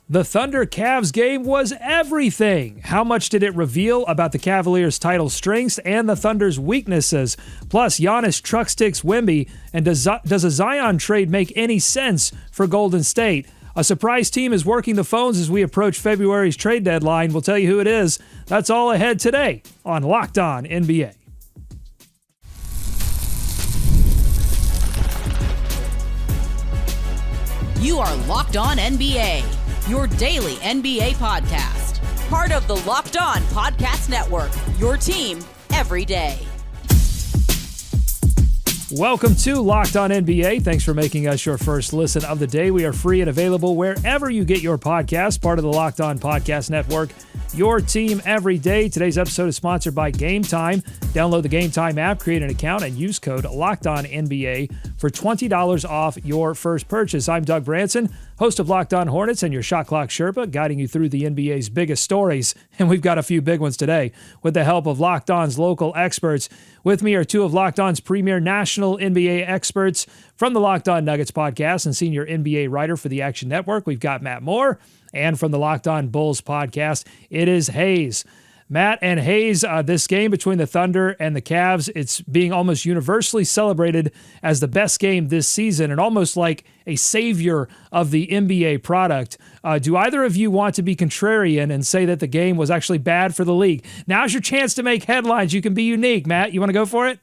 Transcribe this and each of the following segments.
The Thunder-Cavs game was everything. How much did it reveal about the Cavaliers' title strengths and the Thunder's weaknesses? Plus, Giannis truck sticks Wemby, and does a Zion trade make any sense for Golden State? A surprise team is working the phones as we approach February's trade deadline. We'll tell you who it is. That's all ahead today on Locked On NBA. You are Locked On NBA, your daily NBA podcast. Part of the Locked On Podcast Network, your team every day. Welcome to Locked On NBA. Thanks for making us your first listen of the day. We are free and available wherever you get your podcast, part of the Locked On Podcast Network, your team every day. Today's episode is sponsored by Game Time. Download the Game Time app, create an account, and use code LOCKEDONNBA for $20 off your first purchase. I'm Doug Branson, host of Locked On Hornets and your Shot Clock Sherpa, guiding you through the NBA's biggest stories. And we've got a few big ones today with the help of Locked On's local experts. With me are two of Locked On's premier national NBA experts from the Locked On Nuggets podcast and senior NBA writer for the Action Network. We've got Matt Moore, and from the Locked On Bulls podcast, it is Hayes. Matt and Hayes, this game between the Thunder and the Cavs, it's being almost universally celebrated as the best game this season and almost like a savior of the NBA product. Do either of you want to be contrarian and say that the game was actually bad for the league? Now's your chance to make headlines. You can be unique. Matt, you want to go for it?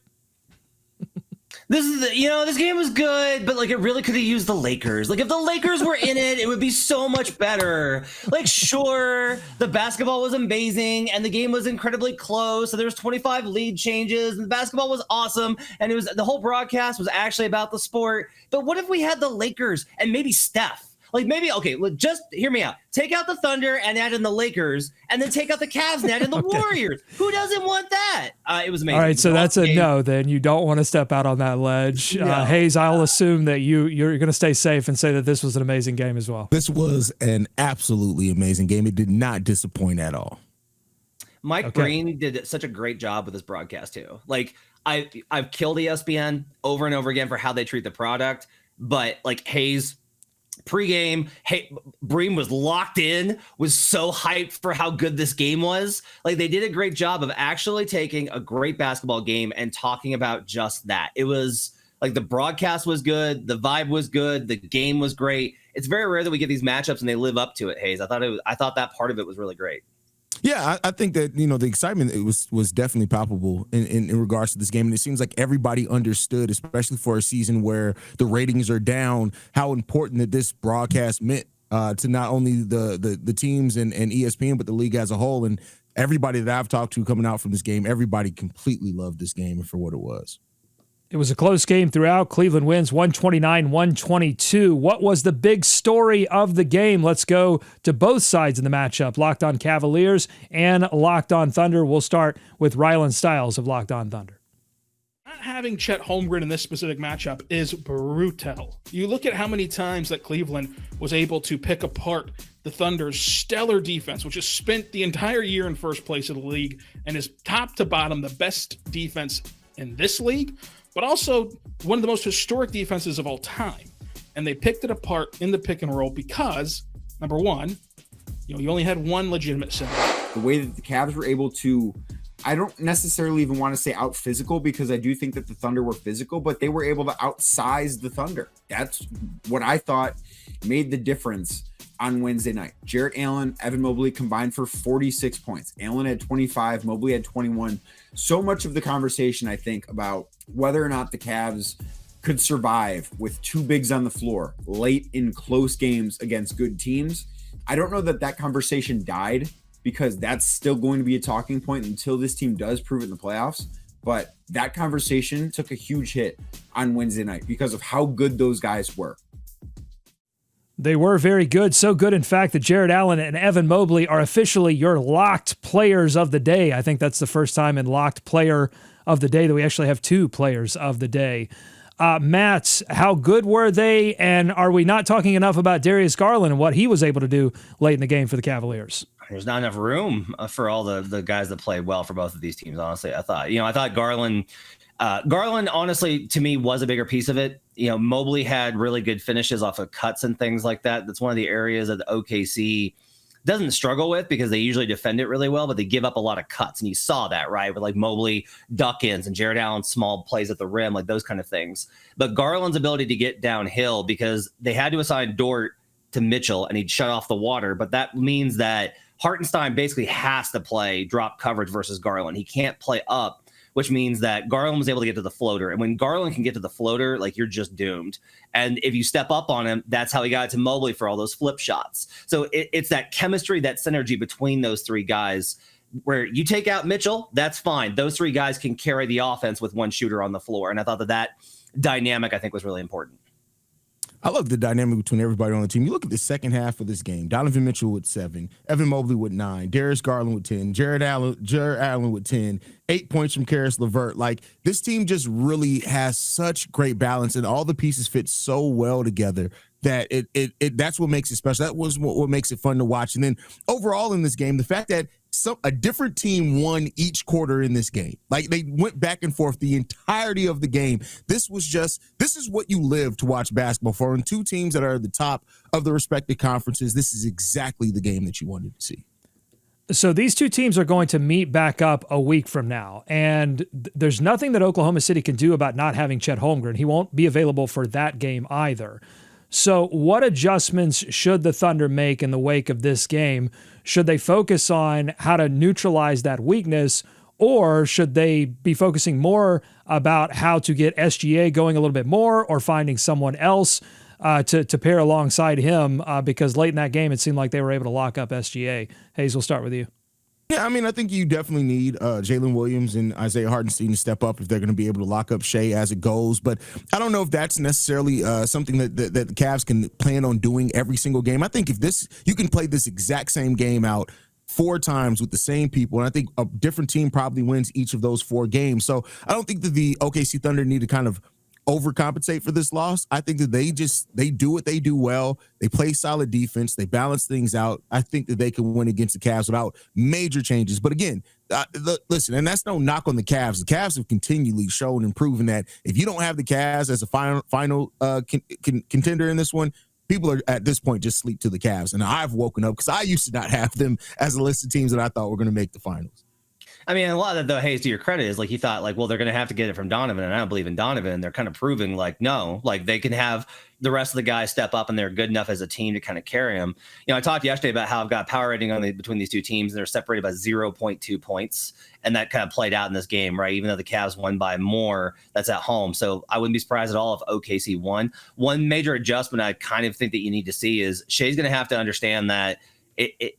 This game was good, but it really could have used the Lakers. If the Lakers were in it, it would be so much better. Sure, the basketball was amazing and the game was incredibly close. So there was 25 lead changes and the basketball was awesome. And the whole broadcast was actually about the sport. But what if we had the Lakers and maybe Steph? Just hear me out. Take out the Thunder and add in the Lakers, and then take out the Cavs and add in the Warriors. Who doesn't want that? It was amazing. All right, so that's a no then. You don't want to step out on that ledge. No. Hayes, I'll assume that you're going to stay safe and say that this was an amazing game as well. This was an absolutely amazing game. It did not disappoint at all. Mike Breen did such a great job with this broadcast, too. I've killed ESPN over and over again for how they treat the product, but Hayes... Pre-game, Bream was locked in, was so hyped for how good this game was. They did a great job of actually taking a great basketball game and talking about just that. It was the broadcast was good, the vibe was good, the game was great. It's very rare that we get these matchups and they live up to it, Hayes. I thought that part of it was really great. Yeah, I think that, the excitement was definitely palpable in regards to this game. And it seems like everybody understood, especially for a season where the ratings are down, how important that this broadcast meant to not only the teams and ESPN, but the league as a whole. And everybody that I've talked to coming out from this game, everybody completely loved this game for what it was. It was a close game throughout. Cleveland wins 129-122. What was the big story of the game? Let's go to both sides in the matchup. Locked On Cavaliers and Locked On Thunder. We'll start with Rylan Stiles of Locked On Thunder. Not having Chet Holmgren in this specific matchup is brutal. You look at how many times that Cleveland was able to pick apart the Thunder's stellar defense, which has spent the entire year in first place of the league and is top to bottom the best defense in this league, but also one of the most historic defenses of all time. And they picked it apart in the pick and roll because, number one, you only had one legitimate center. The way that the Cavs were able to, I don't necessarily even want to say out physical, because I do think that the Thunder were physical, but they were able to outsize the Thunder. That's what I thought made the difference on Wednesday night. Jarrett Allen, Evan Mobley combined for 46 points. Allen had 25, Mobley had 21. So much of the conversation, I think, about whether or not the Cavs could survive with two bigs on the floor late in close games against good teams. I don't know that conversation died, because that's still going to be a talking point until this team does prove it in the playoffs. But that conversation took a huge hit on Wednesday night because of how good those guys were. They were very good. So good, in fact, that Jarrett Allen and Evan Mobley are officially your locked players of the day. I think that's the first time in locked player of the day that we actually have two players of the day. Matt, how good were they? And are we not talking enough about Darius Garland and what he was able to do late in the game for the Cavaliers? There's not enough room for all the guys that played well for both of these teams, honestly. I thought Garland Garland, honestly, to me, was a bigger piece of it. Mobley had really good finishes off of cuts and things like that. That's one of the areas that the OKC doesn't struggle with because they usually defend it really well, but they give up a lot of cuts. And you saw that, right? With like Mobley duck-ins and Jared Allen's small plays at the rim, like those kind of things. But Garland's ability to get downhill, because they had to assign Dort to Mitchell and he'd shut off the water. But that means that Hartenstein basically has to play drop coverage versus Garland. He can't play up, which means that Garland was able to get to the floater. And when Garland can get to the floater, like, you're just doomed. And if you step up on him, that's how he got it to Mobley for all those flip shots. So it's that chemistry, that synergy between those three guys, where you take out Mitchell, that's fine. Those three guys can carry the offense with one shooter on the floor. And I thought that dynamic, I think, was really important. I love the dynamic between everybody on the team. You look at the second half of this game: Donovan Mitchell with 7, Evan Mobley with 9, Darius Garland with 10, Jared Allen with 10, 8 points from Karis LeVert. Like, this team just really has such great balance, and all the pieces fit so well together that it that's what makes it special. That was what makes it fun to watch. And then overall in this game, the fact that a different team won each quarter in this game. Like, they went back and forth the entirety of the game. This is what you live to watch basketball for. And two teams that are at the top of the respective conferences, this is exactly the game that you wanted to see. So these two teams are going to meet back up a week from now, and there's nothing that Oklahoma City can do about not having Chet Holmgren. He won't be available for that game either. So what adjustments should the Thunder make in the wake of this game? Should they focus on how to neutralize that weakness, or should they be focusing more about how to get SGA going a little bit more, or finding someone else to pair alongside him? Because late in that game, it seemed like they were able to lock up SGA. Hayes, we'll start with you. Yeah, I mean, I think you definitely need Jalen Williams and Isaiah Hartenstein to step up if they're going to be able to lock up Shea as it goes. But I don't know if that's necessarily something that the Cavs can plan on doing every single game. I think if you can play this exact same game out 4 times with the same people, and I think a different team probably wins each of those 4 games. So I don't think that the OKC Thunder need to kind of overcompensate for this loss. I think that they do what they do well. They play solid defense. They balance things out. I think that they can win against the Cavs without major changes. But again, listen, and that's no knock on the Cavs. The Cavs have continually shown and proven that if you don't have the Cavs as a final contender in this one, people are at this point just sleep to the Cavs. And I've woken up because I used to not have them as a list of teams that I thought were going to make the finals. I mean, a lot of that, though, Hayes, to your credit, is like he thought, like, well, they're going to have to get it from Donovan, and I don't believe in Donovan. They're kind of proving, like, no, like, they can have the rest of the guys step up, and they're good enough as a team to kind of carry them. I talked yesterday about how I've got power rating between these two teams, and they're separated by 0.2 points, and that kind of played out in this game, right? Even though the Cavs won by more, that's at home. So I wouldn't be surprised at all if OKC won. One major adjustment I kind of think that you need to see is Shea's going to have to understand that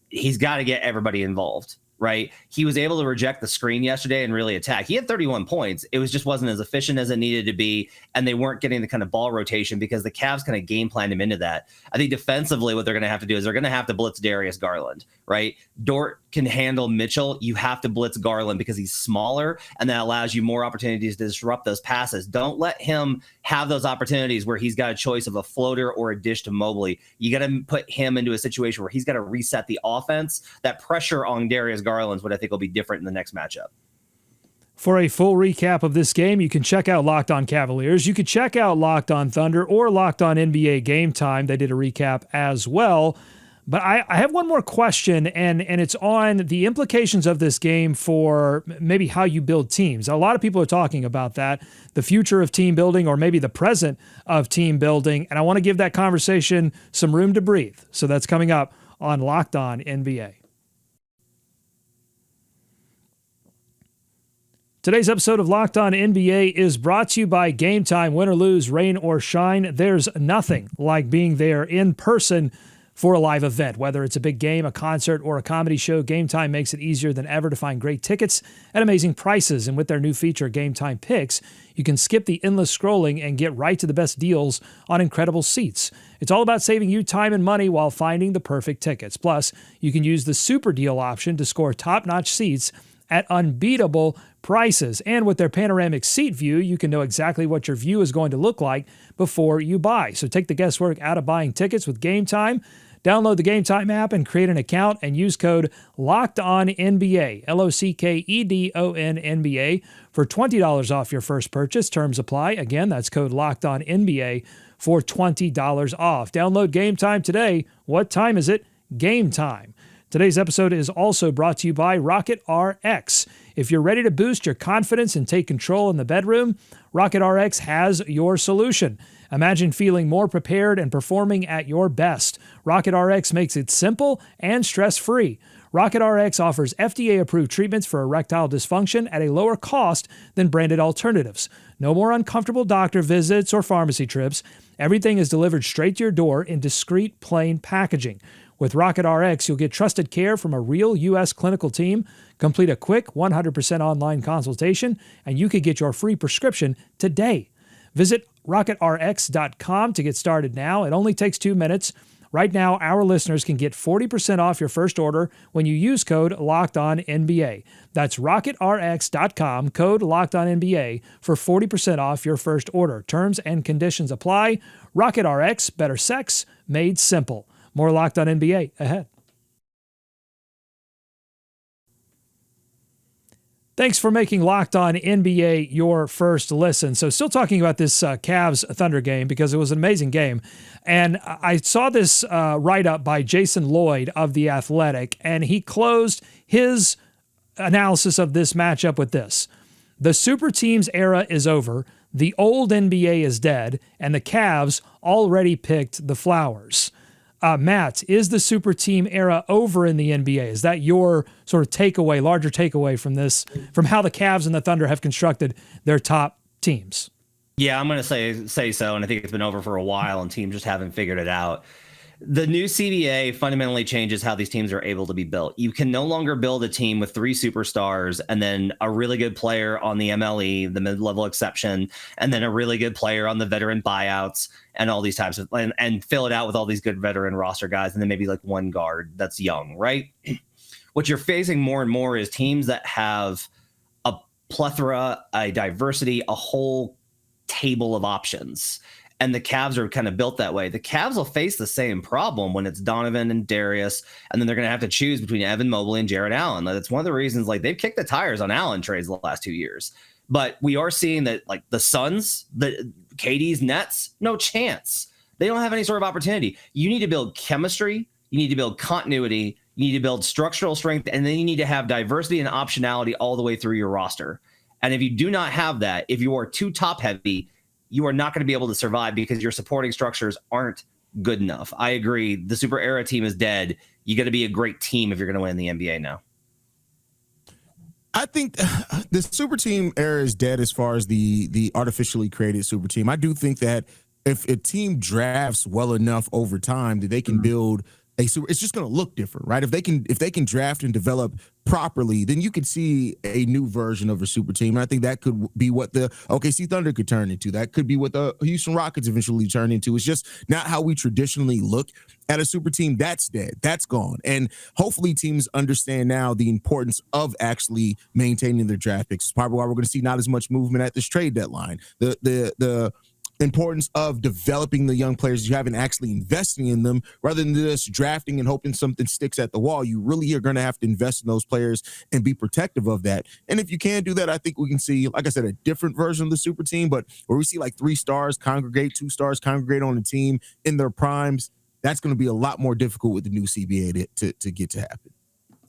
he's got to get everybody involved. Right. He was able to reject the screen yesterday and really attack. He had 31 points. It just wasn't as efficient as it needed to be. And they weren't getting the kind of ball rotation because the Cavs kind of game planned him into that. I think defensively, what they're going to have to do is they're going to have to blitz Darius Garland. Right. Dort can handle Mitchell. You have to blitz Garland because he's smaller, and that allows you more opportunities to disrupt those passes. Don't let him have those opportunities where he's got a choice of a floater or a dish to Mobley. You got to put him into a situation where he's got to reset the offense. That pressure on Darius Garland is what I think will be different in the next matchup. For a full recap of this game, you can check out Locked On Cavaliers. You could check out Locked On Thunder or Locked On NBA Game Time. They did a recap as well. But I have one more question, and it's on the implications of this game for maybe how you build teams. A lot of people are talking about that, the future of team building, or maybe the present of team building, and I want to give that conversation some room to breathe. So that's coming up on Locked On NBA. Today's episode of Locked On NBA is brought to you by Game Time. Win or lose, rain or shine, there's nothing like being there in person for a live event. Whether it's a big game, a concert, or a comedy show, Game Time makes it easier than ever to find great tickets at amazing prices. And with their new feature, Game Time Picks, you can skip the endless scrolling and get right to the best deals on incredible seats. It's all about saving you time and money while finding the perfect tickets. Plus, you can use the super deal option to score top-notch seats at unbeatable prices. And with their panoramic seat view, you can know exactly what your view is going to look like before you buy. So take the guesswork out of buying tickets with Game Time. Download the Game Time app and create an account and use code LOCKEDONNBA, LOCKEDON for $20 off your first purchase. Terms apply. Again, that's code LOCKEDONNBA for $20 off. Download Game Time today. What time is it? Game time. Today's episode is also brought to you by Rocket RX. If you're ready to boost your confidence and take control in the bedroom, Rocket RX has your solution. Imagine feeling more prepared and performing at your best. Rocket RX makes it simple and stress-free. Rocket RX offers FDA-approved treatments for erectile dysfunction at a lower cost than branded alternatives. No more uncomfortable doctor visits or pharmacy trips. Everything is delivered straight to your door in discreet, plain packaging. With Rocket RX, you'll get trusted care from a real U.S. clinical team, complete a quick 100% online consultation, and you could get your free prescription today. Visit rocketrx.com to get started now. It only takes 2 minutes. Right now, our listeners can get 40% off your first order when you use code LOCKEDONNBA. That's rocketrx.com, code LOCKEDONNBA for 40% off your first order. Terms and conditions apply. Rocket RX, better sex made simple. More Locked On NBA ahead. Thanks for making Locked On NBA your first listen. So still talking about this Cavs Thunder game because it was an amazing game. And I saw this write-up by Jason Lloyd of The Athletic, and he closed his analysis of this matchup with this. The super teams era is over, the old NBA is dead, and the Cavs already picked the flowers. Matt, is the super team era over in the NBA? Is that your sort of takeaway, larger takeaway from this, from how the Cavs and the Thunder have constructed their top teams? Yeah, I'm going to say so, and I think it's been over for a while, and teams just haven't figured it out. The new CBA fundamentally changes how these teams are able to be built. You can no longer build a team with 3 superstars and then a really good player on the MLE, the mid-level exception, and then a really good player on the veteran buyouts and all these types of, and fill it out with all these good veteran roster guys, and then maybe like one guard that's young, right? What you're facing more and more is teams that have a plethora, a diversity, a whole table of options. And the Cavs are kind of built that way. The Cavs will face the same problem when it's Donovan and Darius, and then they're going to have to choose between Evan Mobley and Jared Allen. That's one of the reasons, like, they've kicked the tires on Allen trades the last 2 years. But we are seeing that, like, the Suns, the KD's Nets, no chance. They don't have any sort of opportunity. You need to build chemistry. You need to build continuity. You need to build structural strength, and then you need to have diversity and optionality all the way through your roster. And if you do not have that, if you are too top heavy, you are not going to be able to survive because your supporting structures aren't good enough. I agree. The super era team is dead. You got to be a great team if you're going to win the NBA now. I think the super team era is dead as far as the artificially created super team. I do think that if a team drafts well enough over time that they can build a super, it's just going to look different, right? If they can draft and develop properly, then you could see a new version of a super team. And I think that could be what the OKC Thunder could turn into. That could be what the Houston Rockets eventually turn into. It's just not how we traditionally look at a super team. That's dead. That's gone. And hopefully teams understand now the importance of actually maintaining their draft picks. It's probably why we're going to see not as much movement at this trade deadline. The importance of developing the young players you have and actually investing in them rather than just drafting and hoping something sticks at the wall. You really are going to have to invest in those players and be protective of that. And if you can do that, I think we can see, like I said, a different version of the super team, but where we see like 3 stars congregate, 2 stars congregate on the team in their primes, that's going to be a lot more difficult with the new CBA to get to happen.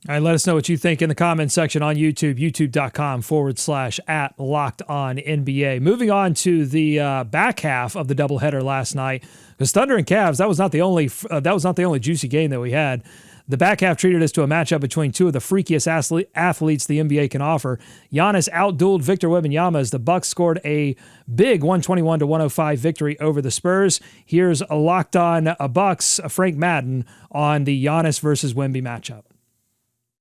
All right, let us know what you think in the comments section on YouTube, youtube.com/@LockedOnNBA. Moving on to the back half of the doubleheader last night, because Thunder and Cavs, that was not the only juicy game that we had. The back half treated us to a matchup between two of the freakiest athletes the NBA can offer. Giannis outdueled Victor Wembanyama as the Bucks scored a big 121-105 victory over the Spurs. Here's a Locked On Bucks, Frank Madden, on the Giannis versus Wemby matchup.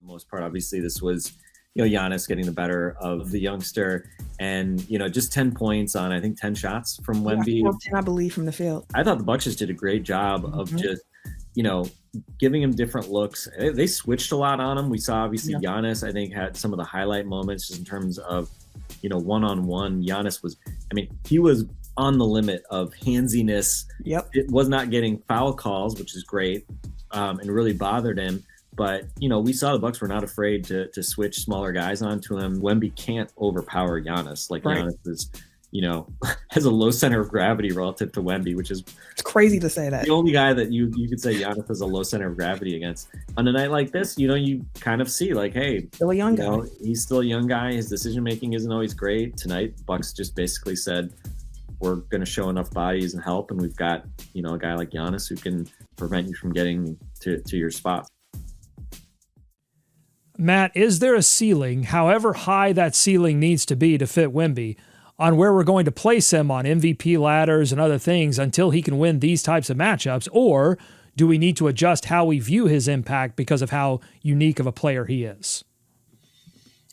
Most part, obviously, this was, Giannis getting the better of the youngster, and just 10 points on, I think, 10 shots from Wemby. 14, I believe, from the field. I thought the Bucks just did a great job of just, giving him different looks. They switched a lot on him. We saw, obviously, Giannis, I think, had some of the highlight moments just in terms of, one-on-one. Giannis was, he was on the limit of handsiness. Yep. It was not getting foul calls, which is great. and really bothered him. But, you know, we saw the Bucks were not afraid to switch smaller guys onto him. Wemby can't overpower Giannis. Like, Right. Giannis is, you know, has a low center of gravity relative to Wemby, which is It's crazy to say that. the only guy that you could say Giannis has a low center of gravity against. On a night like this, you know, you kind of see like, hey, Still a young you guy. know, he's still a young guy. His decision making isn't always great. Tonight, Bucks just basically said, we're going to show enough bodies and help, and we've got, you know, a guy like Giannis who can prevent you from getting to your spot. Matt, is there a ceiling, however high that ceiling needs to be to fit Wemby, on where we're going to place him on MVP ladders and other things until he can win these types of matchups? Or do we need to adjust how we view his impact because of how unique of a player he is?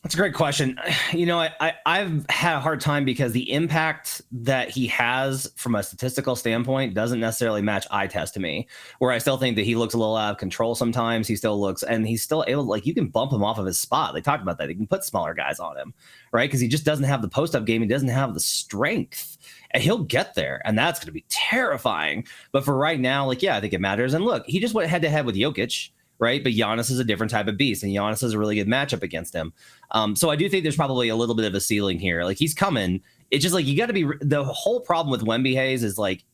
That's a great question. You know, I've had a hard time because the impact that he has from a statistical standpoint doesn't necessarily match eye test to me, where I still think that he looks a little out of control sometimes. He still looks, and he's still able, like, you can bump him off of his spot. They talked about that. You can put smaller guys on him, right? Because he just doesn't have the post-up game. He doesn't have the strength. And he'll get there, and that's going to be terrifying. But for right now, like, yeah, I think it matters. And look, he just went head-to-head with Jokic, right? But Giannis is a different type of beast, and Giannis is a really good matchup against him. So I do think there's probably a little bit of a ceiling here. Like, he's coming. It's just like, you got to be, the whole problem with Wemby Hayes is like,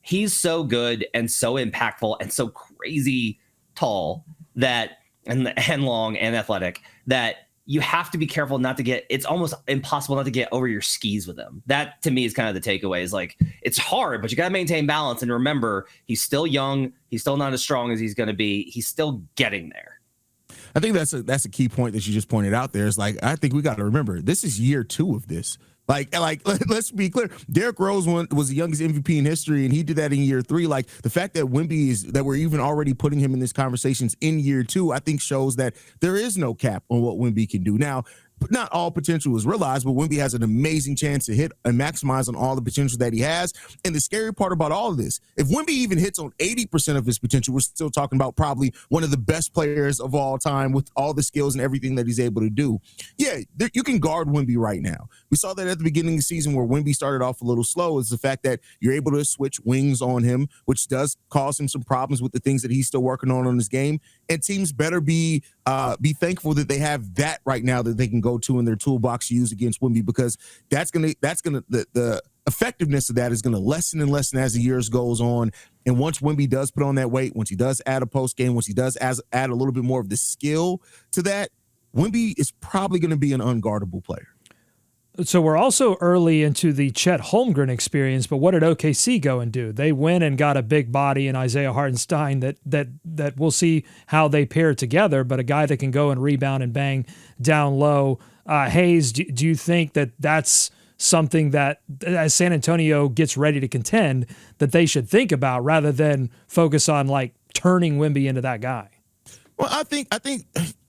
he's so good and so impactful and so crazy tall that, and long and athletic, that you have to be careful not to get, it's almost impossible not to get over your skis with him. That to me is kind of the takeaway, is like, it's hard, but you got to maintain balance. And remember, he's still young. He's still not as strong as he's going to be. He's still getting there. I think that's a key point that you just pointed out there. Is like, I think we got to remember, this is year 2 of this. Like, let's be clear. Derrick Rose was the youngest MVP in history, and he did that in year 3. Like, the fact that Wemby is, that we're even already putting him in these conversations in year 2, I think shows that there is no cap on what Wemby can do. Now, not all potential is realized, but Wemby has an amazing chance to hit and maximize on all the potential that he has. And the scary part about all of this, if Wemby even hits on 80% of his potential, we're still talking about probably one of the best players of all time with all the skills and everything that he's able to do. Yeah, you can guard Wemby right now. We saw that at the beginning of the season where Wemby started off a little slow, is the fact that you're able to switch wings on him, which does cause him some problems with the things that he's still working on his game. And teams better be thankful that they have that right now that they can go to in their toolbox to use against Wemby, because the effectiveness of that is going to lessen and lessen as the years goes on. And once Wemby does put on that weight, once he does add a post game, once he does add a little bit more of the skill to that, Wemby is probably going to be an unguardable player. So we're also early into the Chet Holmgren experience, but what did OKC go and do? They went and got a big body in Isaiah Hartenstein that we'll see how they pair together, but a guy that can go and rebound and bang down low. Hayes, do you think that that's something that, as San Antonio gets ready to contend, that they should think about rather than focus on like turning Wemby into that guy? Well, I think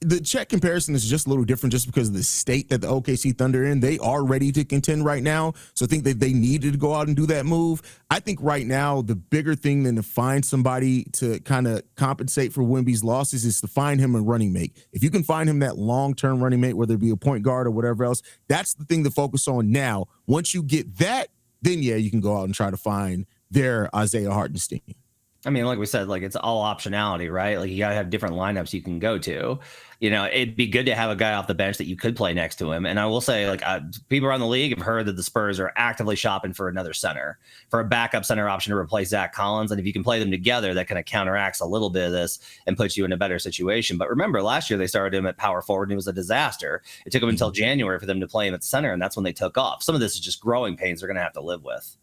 the Chet comparison is just a little different just because of the state that the OKC Thunder are in. They are ready to contend right now, so I think that they needed to go out and do that move. I think right now the bigger thing than to find somebody to kind of compensate for Wemby's losses is to find him a running mate. If you can find him that long-term running mate, whether it be a point guard or whatever else, that's the thing to focus on now. Once you get that, then yeah, you can go out and try to find their Isaiah Hartenstein. I mean, like we said, like, it's all optionality, right? Like, you got to have different lineups you can go to. You know, it'd be good to have a guy off the bench that you could play next to him. And I will say, like, people around the league have heard that the Spurs are actively shopping for another center, for a backup center option to replace Zach Collins. And if you can play them together, that kind of counteracts a little bit of this and puts you in a better situation. But remember, last year they started him at power forward and it was a disaster. It took them until January for them to play him at center, and that's when they took off. Some of this is just growing pains they're going to have to live with.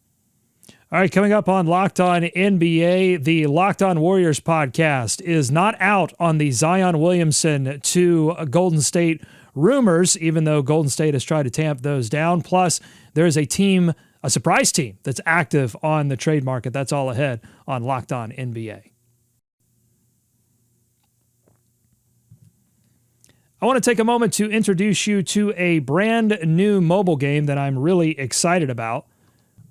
All right, coming up on Locked On NBA, the Locked On Warriors podcast is not out on the Zion Williamson to Golden State rumors, even though Golden State has tried to tamp those down. Plus, there is a surprise team that's active on the trade market. That's all ahead on Locked On NBA. I want to take a moment to introduce you to a brand new mobile game that I'm really excited about.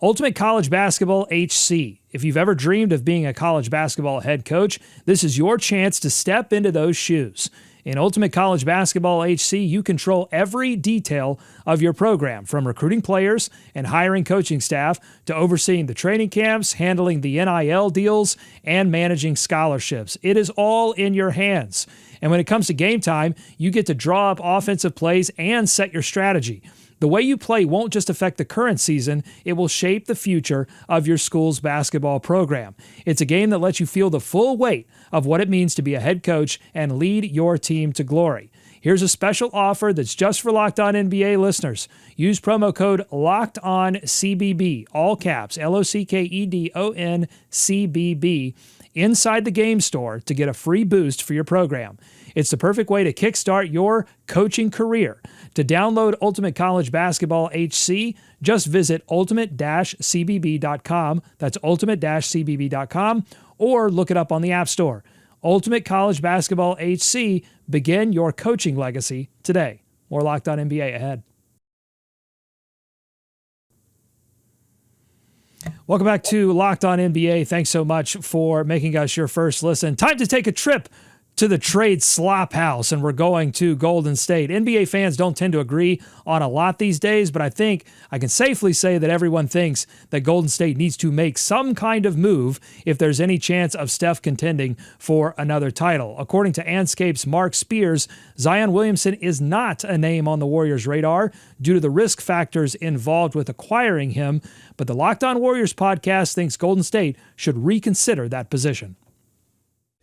Ultimate College Basketball HC. If you've ever dreamed of being a college basketball head coach, this is your chance to step into those shoes. In Ultimate College Basketball HC, you control every detail of your program, from recruiting players and hiring coaching staff to overseeing the training camps, handling the NIL deals, and managing scholarships. It is all in your hands. And when it comes to game time, you get to draw up offensive plays and set your strategy. The way you play won't just affect the current season, it will shape the future of your school's basketball program. It's a game that lets you feel the full weight of what it means to be a head coach and lead your team to glory. Here's a special offer that's just for Locked On NBA listeners. Use promo code LOCKEDONCBB, all caps, LOCKEDONCBB, inside the game store to get a free boost for your program. It's the perfect way to kickstart your coaching career. To download Ultimate College Basketball HC, just visit ultimate-cbb.com. That's ultimate-cbb.com, or look it up on the App Store. Ultimate College Basketball HC, begin your coaching legacy today. More Locked On NBA ahead. Welcome back to Locked On NBA. Thanks so much for making us your first listen. Time to take a trip to the trade slop house, and we're going to Golden State. NBA fans don't tend to agree on a lot these days, but I think I can safely say that everyone thinks that Golden State needs to make some kind of move if there's any chance of Steph contending for another title. According to Anscape's Mark Spears, Zion Williamson is not a name on the Warriors' radar due to the risk factors involved with acquiring him, but the Locked On Warriors podcast thinks Golden State should reconsider that position.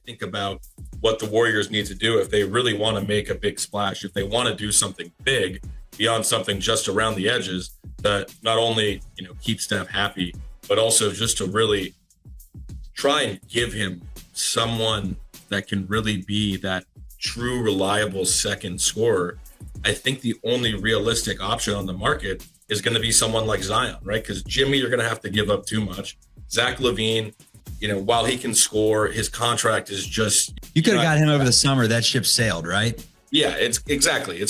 Think about what the Warriors need to do if they really want to make a big splash, if they want to do something big beyond something just around the edges that not only, keep Steph happy, but also just to really try and give him someone that can really be that true, reliable second scorer. I think the only realistic option on the market is going to be someone like Zion, right? Because Jimmy, you're going to have to give up too much. Zach LaVine, while he can score, his contract is just... You could have got him over the summer. That ship sailed, right? Yeah, it's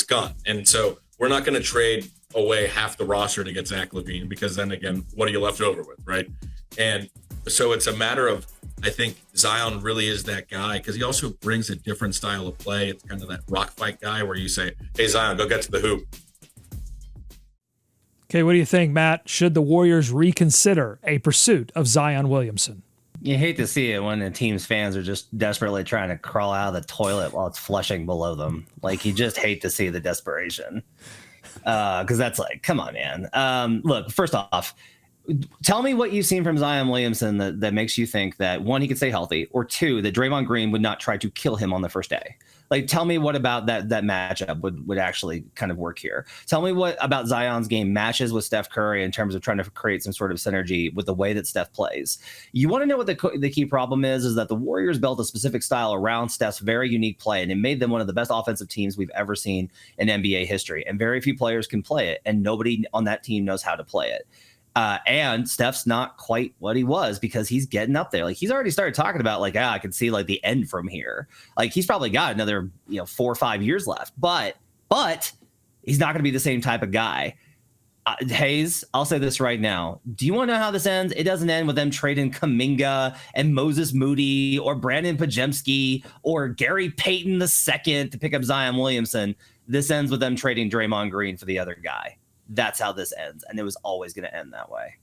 gone. And so we're not going to trade away half the roster to get Zach LaVine, because then again, what are you left over with, right? And so it's a matter of, I think Zion really is that guy, because he also brings a different style of play. It's kind of that rock fight guy where you say, hey, Zion, go get to the hoop. Okay, what do you think, Matt? Should the Warriors reconsider a pursuit of Zion Williamson? You hate to see it when the team's fans are just desperately trying to crawl out of the toilet while it's flushing below them. Like, you just hate to see the desperation. Because that's like, come on, man. Look, first off, tell me what you've seen from Zion Williamson that makes you think that, one, he could stay healthy, or two, that Draymond Green would not try to kill him on the first day. Like, tell me what about that matchup would actually kind of work here. Tell me what about Zion's game matches with Steph Curry in terms of trying to create some sort of synergy with the way that Steph plays. You want to know what the key problem is that the Warriors built a specific style around Steph's very unique play, and it made them one of the best offensive teams we've ever seen in NBA history. And very few players can play it, and nobody on that team knows how to play it. And Steph's not quite what he was, because he's getting up there. Like, he's already started talking about like, I can see like the end from here. Like, he's probably got another 4 or 5 years left, but he's not going to be the same type of guy. Hayes, I'll say this right now. Do you want to know how this ends? It doesn't end with them trading Kuminga and Moses Moody or Brandon Pajemski or Gary Payton II to pick up Zion Williamson. This ends with them trading Draymond Green for the other guy. That's how this ends, and it was always going to end that way.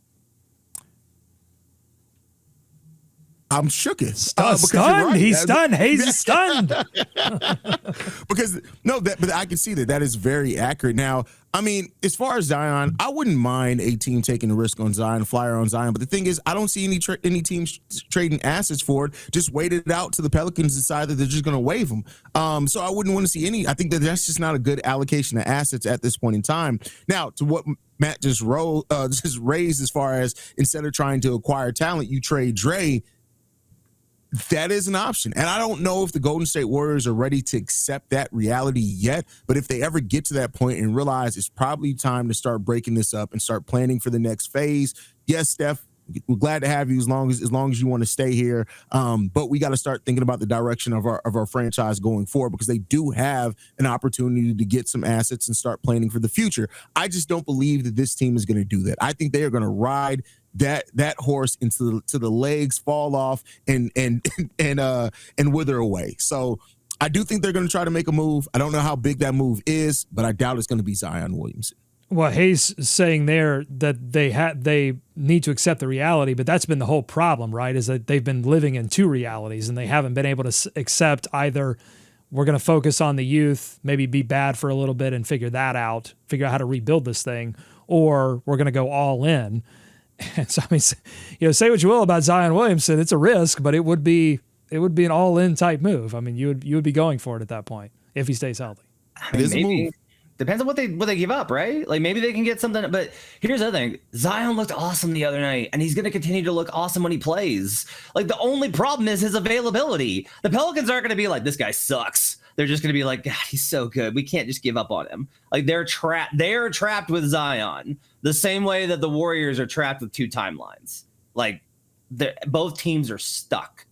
I'm shooketh. Stunned. Right. He's stunned. He's stunned. But I can see that is very accurate. Now, I mean, as far as Zion, I wouldn't mind a team taking a risk on Zion, flyer on Zion. But the thing is, I don't see any teams trading assets for it. Just wait it out to the Pelicans decide that they're just going to waive them. So I wouldn't want to see any. I think that's just not a good allocation of assets at this point in time. Now, to what Matt just raised as far as instead of trying to acquire talent, you trade Dre. That is an option. And I don't know if the Golden State Warriors are ready to accept that reality yet, but if they ever get to that point and realize it's probably time to start breaking this up and start planning for the next phase. Yes, Steph, we're glad to have you as long as you want to stay here. But we got to start thinking about the direction of our franchise going forward, because they do have an opportunity to get some assets and start planning for the future. I just don't believe that this team is going to do that. I think they are going to ride that horse into the legs fall off and wither away. So I do think they're going to try to make a move. I don't know how big that move is, but I doubt it's going to be Zion Williamson. Well, Hayes saying there that they need to accept the reality, but that's been the whole problem, right? Is that they've been living in two realities and they haven't been able to accept either we're going to focus on the youth, maybe be bad for a little bit and figure that out, figure out how to rebuild this thing, or we're going to go all in. And so, I mean, say what you will about Zion Williamson, it's a risk, but it would be an all-in type move. I mean, you would be going for it at that point if he stays healthy. It is a move. Depends on what they give up, right? Like maybe they can get something. But here's the other thing: Zion looked awesome the other night, and he's going to continue to look awesome when he plays. Like the only problem is his availability. The Pelicans aren't going to be like, this guy sucks. They're just going to be like, God, he's so good. We can't just give up on him. Like they're trapped. They're trapped with Zion the same way that the Warriors are trapped with two timelines. Like both teams are stuck.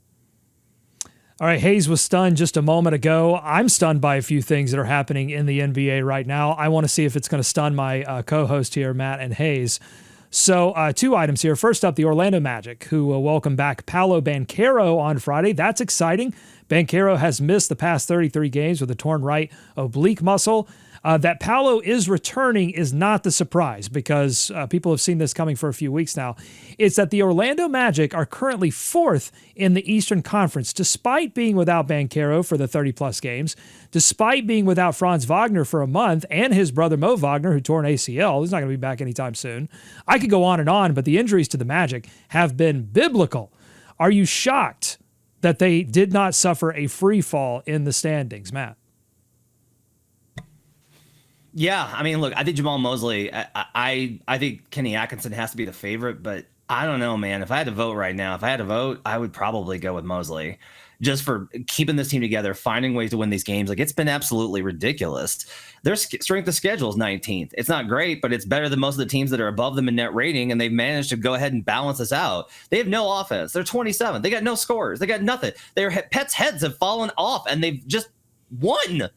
All right, Hayes was stunned just a moment ago. I'm stunned by a few things that are happening in the NBA right now. I want to see if it's going to stun my co-host here, Matt and Hayes. So 2 items here. First up, the Orlando Magic, who will welcome back Paolo Banchero on Friday. That's exciting. Banchero has missed the past 33 games with a torn right oblique muscle. That Paolo is returning is not the surprise because people have seen this coming for a few weeks now. It's that the Orlando Magic are currently 4th in the Eastern Conference, despite being without Banchero for the 30-plus games, despite being without Franz Wagner for a month and his brother Mo Wagner, who tore an ACL. He's not going to be back anytime soon. I could go on, but the injuries to the Magic have been biblical. Are you shocked that they did not suffer a free fall in the standings, Matt? Yeah, I mean, look, I think Jamal Mosley, I think Kenny Atkinson has to be the favorite, but I don't know, man. If I had to vote right now, I would probably go with Mosley just for keeping this team together, finding ways to win these games. Like, it's been absolutely ridiculous. Their strength of schedule is 19th. It's not great, but it's better than most of the teams that are above them in net rating, and they've managed to go ahead and balance this out. They have no offense. They're 27th. They got no scores. They got nothing. Their pets' heads have fallen off, and they've just won.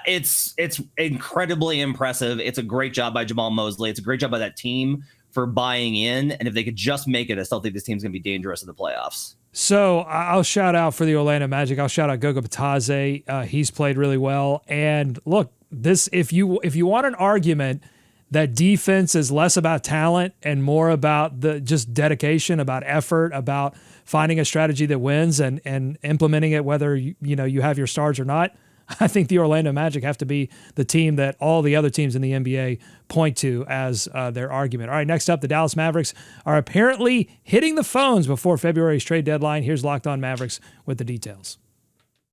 It's incredibly impressive. It's a great job by Jamal Mosley. It's a great job by that team for buying in. And if they could just make it, I still think this team's going to be dangerous in the playoffs. So I'll shout out for the Orlando Magic. I'll shout out Goga Bitadze. He's played really well. And look, this if you want an argument that defense is less about talent and more about the just dedication, about effort, about finding a strategy that wins and implementing it, whether you have your stars or not, I think the Orlando Magic have to be the team that all the other teams in the NBA point to as their argument. All right, next up, the Dallas Mavericks are apparently hitting the phones before February's trade deadline. Here's Locked On Mavericks with the details.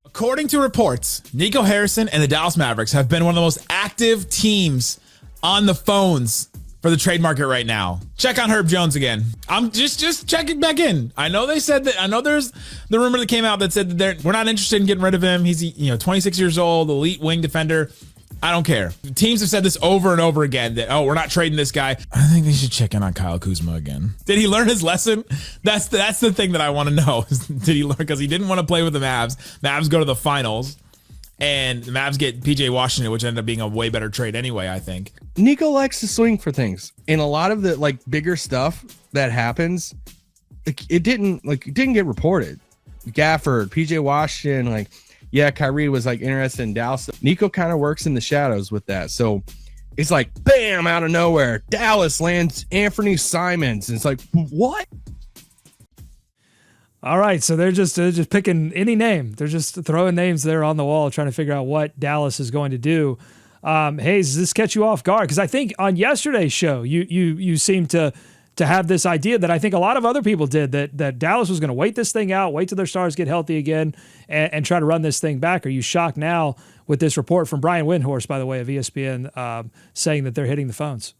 According to reports, Nico Harrison and the Dallas Mavericks have been one of the most active teams on the phones for the trade market right now. Check on Herb Jones again. I'm just checking back in. I know they said that. I know there's the rumor that came out that said that we're not interested in getting rid of him. He's 26 years old, elite wing defender. I don't care. Teams have said this over and over again that, we're not trading this guy. I think they should check in on Kyle Kuzma again. Did he learn his lesson? That's the thing that I want to know. Did he learn? Because he didn't want to play with the Mavs. Mavs go to the finals. And the Mavs get PJ Washington, which ended up being a way better trade anyway, I think. Nico likes to swing for things. And a lot of the bigger stuff that happens, it didn't get reported. Gafford, PJ Washington, Kyrie was interested in Dallas. Nico kind of works in the shadows with that. So it's bam, out of nowhere, Dallas lands Anthony Simons. And it's what? All right, so they're just picking any name. They're just throwing names there on the wall, trying to figure out what Dallas is going to do. Hayes, does this catch you off guard? Because I think on yesterday's show, you seemed to have this idea that I think a lot of other people did, that Dallas was going to wait this thing out, wait till their stars get healthy again, and try to run this thing back. Are you shocked now with this report from Brian Windhorst, by the way, of ESPN, saying that they're hitting the phones?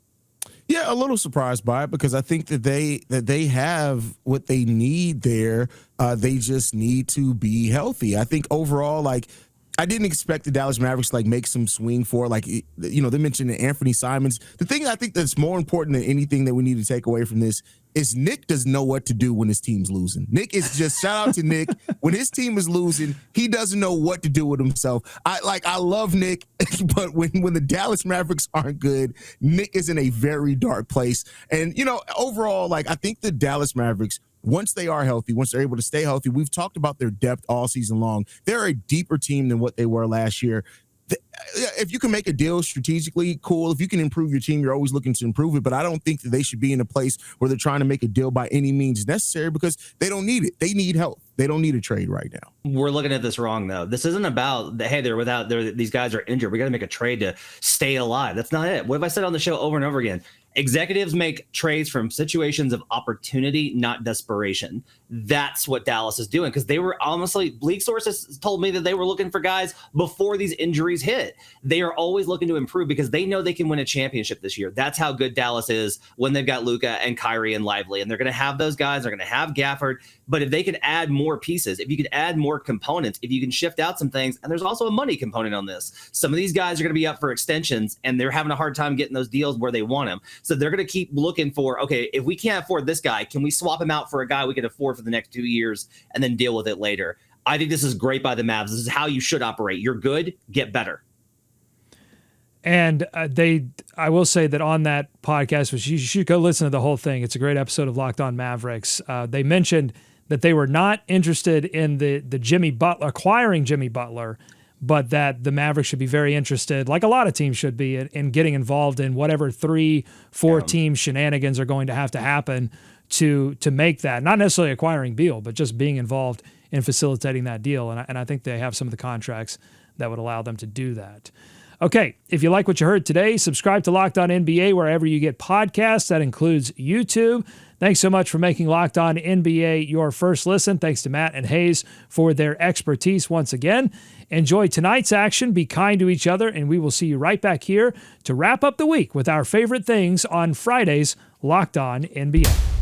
Yeah, a little surprised by it because I think that they have what they need there. They just need to be healthy. I think overall, I didn't expect the Dallas Mavericks make some swing for they mentioned Anthony Simons. The thing I think that's more important than anything that we need to take away from this is Nick doesn't know what to do when his team's losing. Nick is just shout out to Nick. When his team is losing, he doesn't know what to do with himself. I love Nick, but when the Dallas Mavericks aren't good, Nick is in a very dark place. And overall, I think the Dallas Mavericks once they are healthy, once they're able to stay healthy, we've talked about their depth all season long. They're a deeper team than what they were last year. If you can make a deal strategically, cool. If you can improve your team, you're always looking to improve it. But I don't think that they should be in a place where they're trying to make a deal by any means necessary, because they don't need it. They need help. They don't need a trade right now. We're looking at this wrong, though. This isn't about, hey, these guys are injured, we got to make a trade to stay alive. That's not it. What have I said on the show over and over again? Executives make trades from situations of opportunity, not desperation. That's what Dallas is doing, because they were honestly, league sources told me that they were looking for guys before these injuries hit. They are always looking to improve because they know they can win a championship this year. That's how good Dallas is when they've got Luka and Kyrie and Lively, and they're going to have those guys. They're going to have Gafford. But if they can add more pieces, if you can add more components, if you can shift out some things, and there's also a money component on this. Some of these guys are going to be up for extensions, and they're having a hard time getting those deals where they want them. So they're going to keep looking for, okay, if we can't afford this guy, can we swap him out for a guy we can afford for the next 2 years and then deal with it later? I think this is great by the Mavs. This is how you should operate. You're good, get better. And I will say that on that podcast, which you should go listen to the whole thing. It's a great episode of Locked On Mavericks. They mentioned that they were not interested in the Jimmy Butler, acquiring Jimmy Butler, but that the Mavericks should be very interested, like a lot of teams should be, in getting involved in whatever 3-4 team shenanigans are going to have to happen to make that. Not necessarily acquiring Beal, but just being involved in facilitating that deal. And I think they have some of the contracts that would allow them to do that. Okay, if you like what you heard today, subscribe to Locked On NBA wherever you get podcasts. That includes YouTube. Thanks so much for making Locked On NBA your first listen. Thanks to Matt and Hayes for their expertise once again. Enjoy tonight's action. Be kind to each other, and we will see you right back here to wrap up the week with our favorite things on Friday's Locked On NBA.